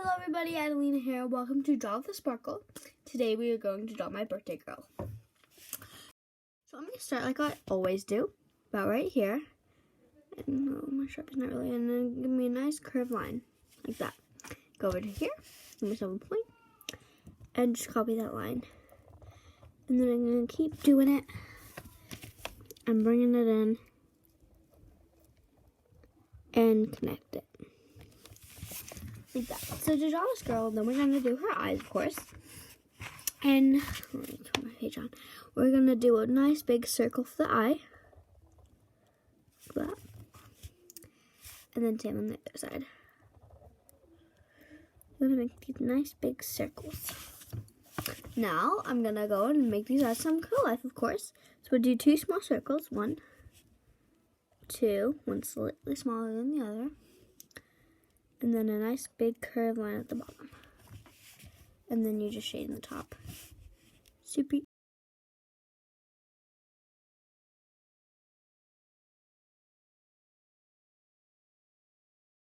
Hello everybody, Adelina here. Welcome to Draw with a Sparkle. Today we are going to draw my birthday girl. So I'm going to start like I always do, about right here. And no, my sharp is not really, and then give me a nice curved line, like that. Go over to here, give myself a point, and just copy that line. And then I'm going to keep doing it. I'm bringing it in and connect it. Like that. So to draw this girl, then we're going to do her eyes, of course. And let me turn my page on. We're going to do a nice big circle for the eye. Like that. And then same on the other side. I'm going to make these nice big circles. Now, I'm going to go and make these eyes some real life, of course. So we'll do two small circles. One, two. One slightly smaller than the other. And then a nice big curved line at the bottom. And then you just shade in the top. Super.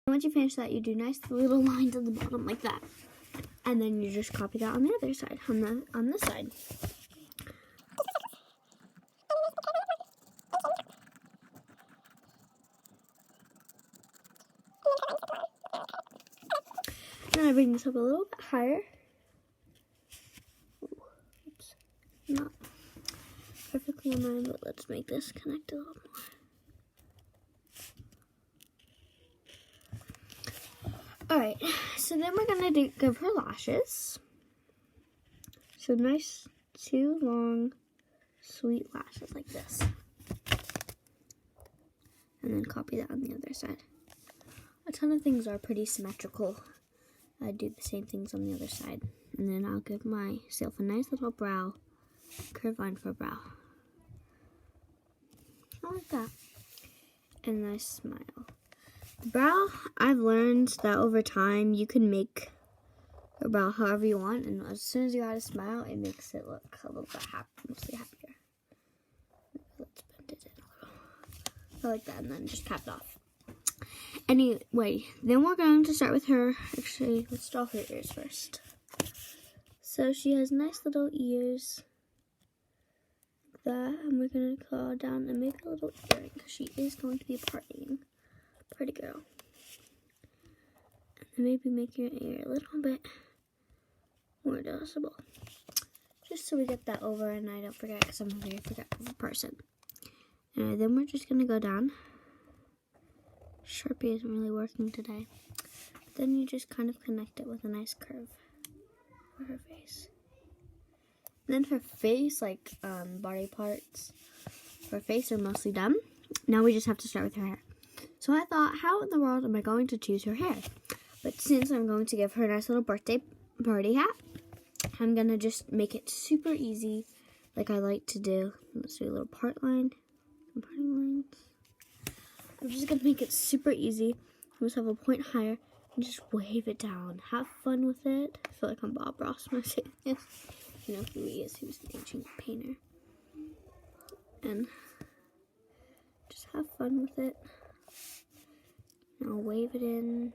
Once you finish that, you do nice little lines at the bottom like that. And then you just copy that on the other side, on this side. Then I bring this up a little bit higher. Oops, not perfectly in line, but let's make this connect a little more. Alright, so then we're going to give her lashes. So nice, two long, sweet lashes like this. And then copy that on the other side. A ton of things are pretty symmetrical. I do the same things on the other side. And then I'll give myself a nice little brow, curved line for a brow. Like that. And a nice smile. The brow, I've learned that over time you can make a brow however you want, and as soon as you add a smile, it makes it look a little bit mostly happier. Let's bend it in a little. I like that, and then just cap it off. Anyway, then we're going to start with her. Actually, let's draw her ears first. So she has nice little ears, like that, and we're going to claw down and make a little earring because she is going to be a party girl. And maybe make your ear a little bit more noticeable, just so we get that over and I don't forget, because I'm a very forgetful person. And then we're just going to go down. Sharpie isn't really working today. Then you just kind of connect it with a nice curve for her face. And then her face, like body parts, her face are mostly done. Now we just have to start with her hair. So I thought, how in the world am I going to choose her hair? But since I'm going to give her a nice little birthday party hat, I'm going to just make it super easy like I like to do. Let's do a little part line, some parting lines. I'm just going to make it super easy. I'm just have a point higher and just wave it down. Have fun with it. I feel like I'm Bob Ross when I say this. You know who he is. He was an ancient painter. And just have fun with it. Now wave it in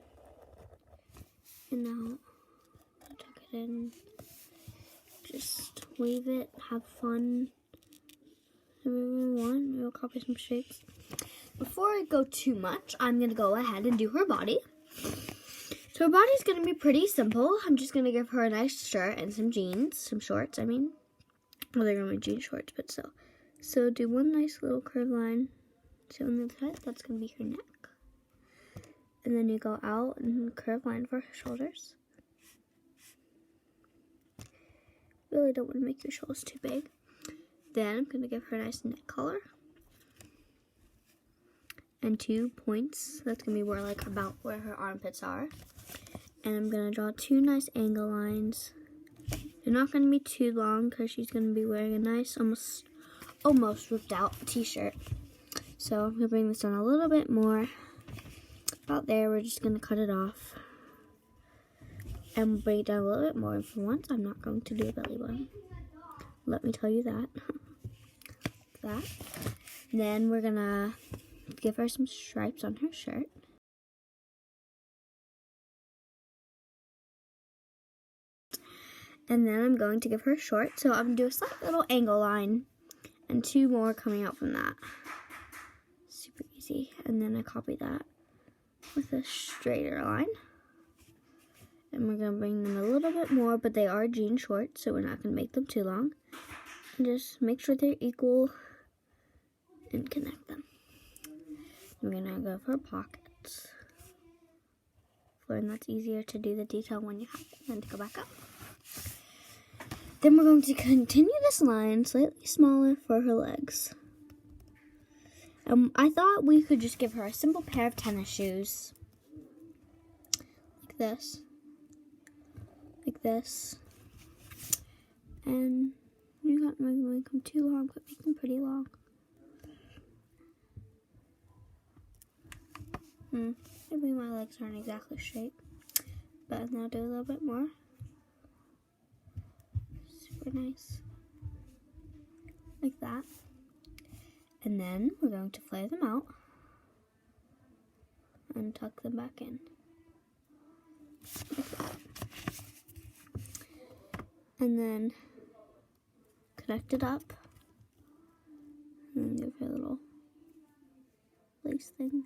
and out. Tuck it in. Just wave it. Have fun. Whatever we want. We'll copy some shapes. Before I go too much, I'm going to go ahead and do her body. So her body's going to be pretty simple. I'm just going to give her a nice shirt and some jeans, some shorts, I mean. Well, they're going to be jean shorts, but still. So do one nice little curved line. So on the other side, that's going to be her neck. And then you go out and curved line for her shoulders. Really don't want to make your shoulders too big. Then I'm going to give her a nice neck collar. And 2 points. That's going to be like about where her armpits are. And I'm going to draw 2 nice angle lines. They're not going to be too long because she's going to be wearing a nice, almost ripped out t-shirt. So I'm going to bring this down a little bit more. About there, we're just going to cut it off. And bring it down a little bit more. And for once, I'm not going to do a belly button. Let me tell you that. And then we're going to give her some stripes on her shirt. And then I'm going to give her a short. So I'm going to do a slight little angle line and 2 more coming out from that. Super easy. And then I copy that with a straighter line. And we're going to bring them a little bit more, but they are jean shorts, so we're not going to make them too long. And just make sure they're equal and connect them. We're going to go for pockets. And that's easier to do the detail when you have it than to go back up. Then we're going to continue this line slightly smaller for her legs. I thought we could just give her a simple pair of tennis shoes. Like this. Like this. And you got to make them too long, but make them pretty long. Maybe my legs aren't exactly straight, but now do a little bit more. Super nice. Like that. And then we're going to flare them out and tuck them back in. Like that. And then connect it up. And then give her a little lace thing.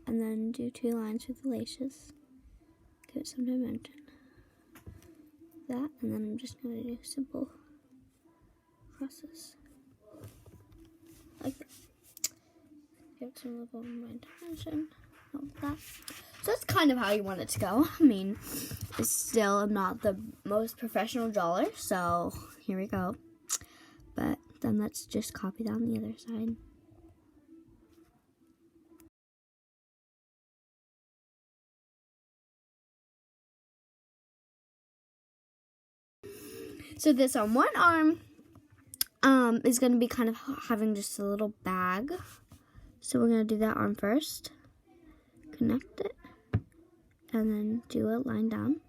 And then do 2 lines with the laces. Give it some dimension. That, and then I'm just going to do simple crosses. Like that. Give it some little more dimension. Like that. So that's kind of how you want it to go. I mean, it's still, I'm not the most professional drawer, so here we go. But then let's just copy that on the other side. So this on one arm is going to be kind of having just a little bag. So we're going to do that arm first. Connect it. And then do a line down.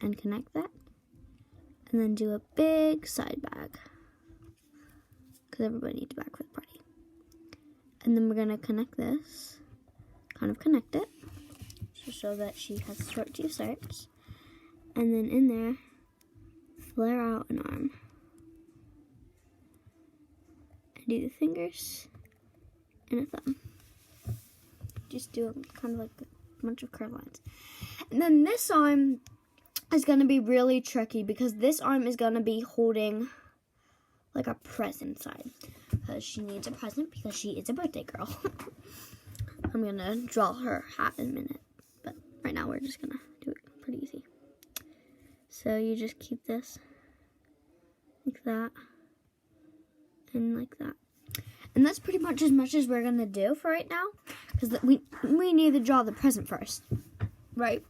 And connect that. And then do a big side bag. Because everybody needs a bag for the party. And then we're going to connect this. Kind of connect it. So that she has short 2 starts. And then in there, flare out an arm. And do the fingers and a thumb. Just do kind of like a bunch of curved lines. And then this arm is going to be really tricky because this arm is going to be holding like a present inside. Because she needs a present because she is a birthday girl. I'm going to draw her hat in a minute. But right now we're just going to do it pretty easy. So you just keep this like that and like that. And that's pretty much as we're going to do for right now. Because we need to draw the present first, right?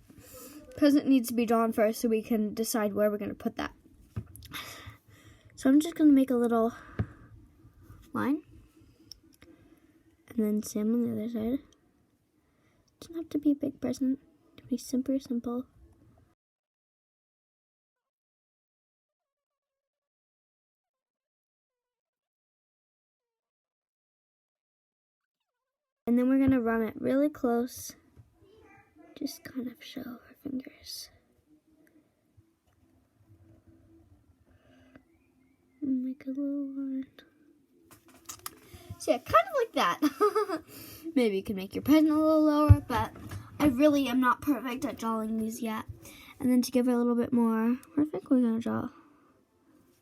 Present needs to be drawn first so we can decide where we're going to put that. So I'm just going to make a little line. And then same on the other side. It doesn't have to be a big present. It can be super simple. And then we're going to run it really close. Just kind of show her fingers. And make a little line. So yeah, kind of like that. Maybe you can make your pen a little lower, but I really am not perfect at drawing these yet. And then to give it a little bit more, I think we're going to draw a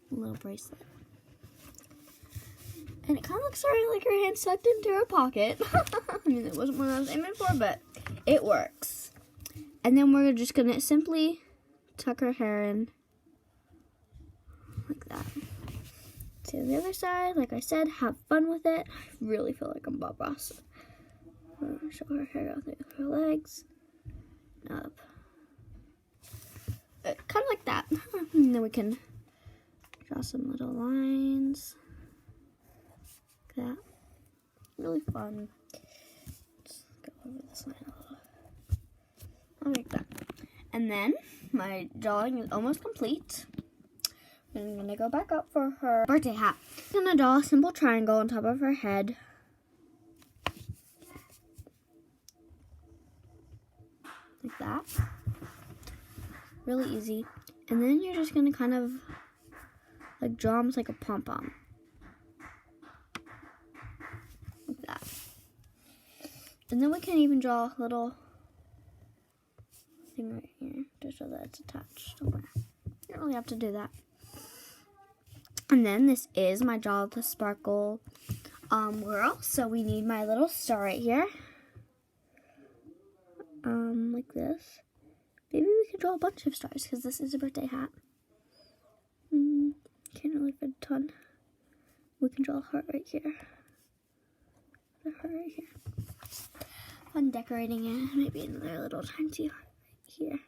little bracelet. And it kind of looks sort of like her hand sucked into her pocket. I mean, it wasn't what I was aiming for, but it works. And then we're just going to simply tuck her hair in like that. To the other side, like I said, have fun with it. I really feel like I'm Bob Ross. Show her hair out through her legs. Up. Kind of like that. And then we can draw some little lines. That really fun. Let's go over this line a little. I'll make that. And then my drawing is almost complete. I'm gonna go back up for her birthday hat. I'm gonna draw a simple triangle on top of her head. Like that. Really easy. And then you're just gonna kind of like draw almost like a pom-pom. Like that. And then we can even draw a little thing right here to show that it's attached somewhere. You don't really have to do that. And then this is my Draw with a Sparkle girl. So we need my little star right here. Like this. Maybe we could draw a bunch of stars because this is a birthday hat. Can't really fit a ton. We can draw a heart right here. A heart right here. Fun decorating it. Maybe another little tiny heart right here.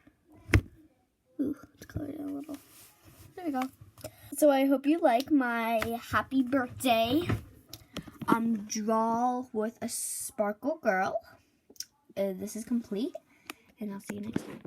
Ooh, let's color it a little. There we go. So I hope you like my happy birthday Draw with a Sparkle girl. This is complete, and I'll see you next time.